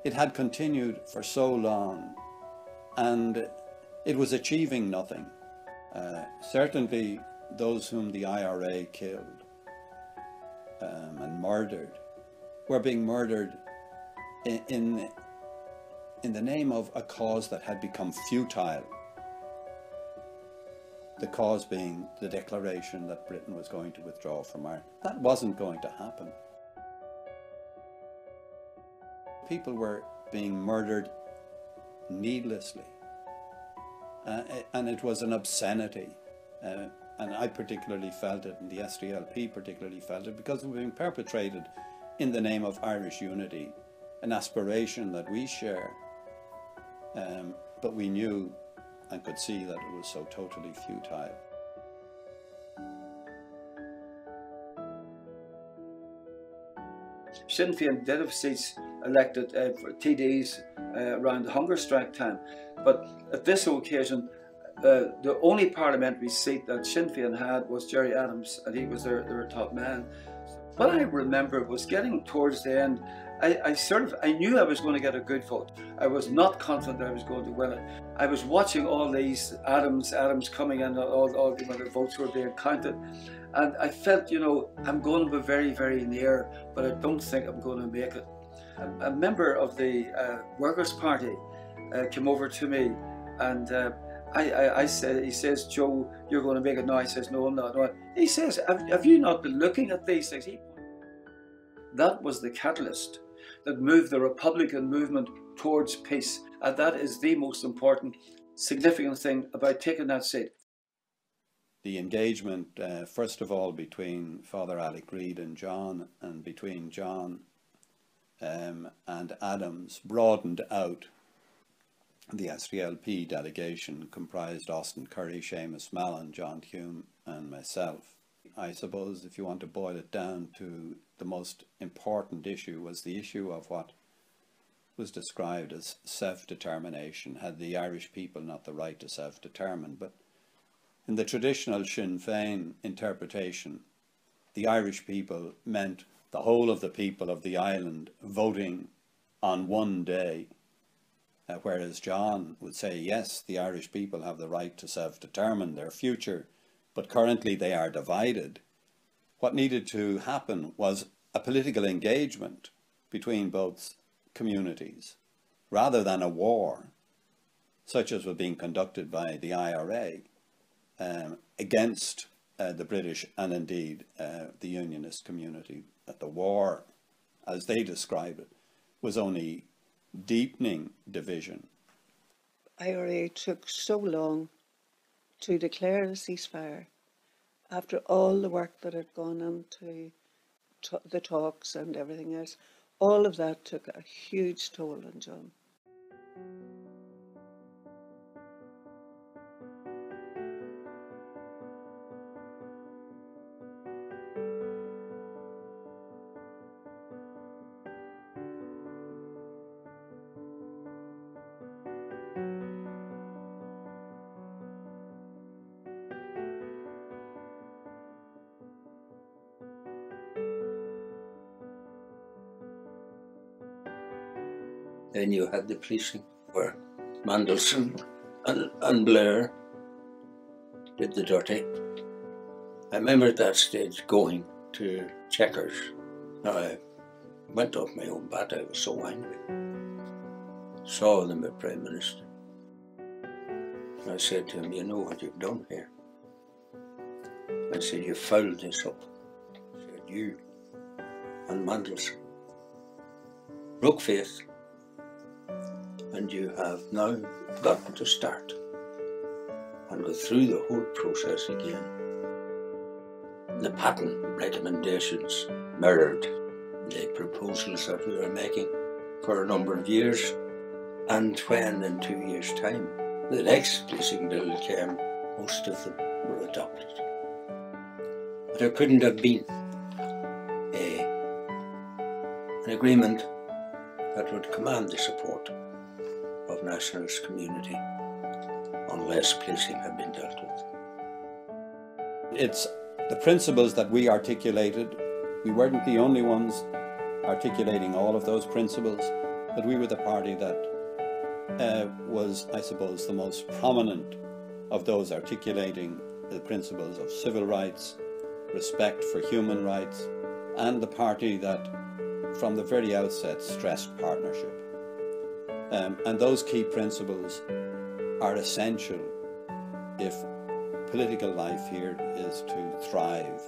It had continued for so long, and it was achieving nothing. Certainly those whom the IRA killed and murdered were being murdered in the name of a cause that had become futile. The cause being the declaration that Britain was going to withdraw from Ireland. That wasn't going to happen. People were being murdered needlessly, and it was an obscenity. And I particularly felt it, and the SDLP particularly felt it, because it was being perpetrated in the name of Irish unity, an aspiration that we share, but we knew and could see that it was so totally futile. Sinn Féin did have seats elected for TDs around the hunger strike time, but at this occasion the only parliamentary seat that Sinn Féin had was Gerry Adams, and he was their top man. What I remember was getting towards the end, I knew I was going to get a good vote. I was not confident I was going to win it. I was watching all these Adams coming in, all the votes were being counted, and I felt, you know, I'm going to be very, very near, but I don't think I'm going to make it. A member of the Workers' Party came over to me, and I said, he says, "Joe, you're going to make it now." I says, "No, I'm not." No. He says, have you not been looking at these things? That was the catalyst that moved the Republican movement towards peace. And that is the most important, significant thing about taking that seat. The engagement, first of all, between Father Alec Reid and John, and between John and Adams, broadened out. The SDLP delegation comprised Austin Curry, Seamus Mallon, John Hume and myself. I suppose if you want to boil it down to the most important issue, was the issue of what was described as self-determination. Had the Irish people not the right to self-determine? But in the traditional Sinn Féin interpretation, the Irish people meant the whole of the people of the island voting on one day. Whereas John would say, yes, the Irish people have the right to self-determine their future, but currently they are divided. What needed to happen was a political engagement between both communities, rather than a war, such as was being conducted by the IRA against the British and indeed the Unionist community. That the war, as they describe it, was only deepening division. IRA took so long to declare a ceasefire after all the work that had gone into the talks and everything else. All of that took a huge toll on John. Then you had the policing where Mandelson and Blair did the dirty. I remember at that stage going to Checkers. Now I went off my own bat, I was so angry. Saw them at Prime Minister. I said to him, "You know what you've done here?" I said, "You fouled this up." I said, "You and Mandelson broke faith, and you have now got to start and go through the whole process again." The patent recommendations mirrored the proposals that we were making for a number of years, and when in 2 years' time the next policing bill came, most of them were adopted. But there couldn't have been an agreement that would command the support of nationalist community unless policing had been dealt with. It's the principles that we articulated. We weren't the only ones articulating all of those principles, that we were the party that was, I suppose, the most prominent of those articulating the principles of civil rights, respect for human rights, and the party that from the very outset stressed partnership. And those key principles are essential if political life here is to thrive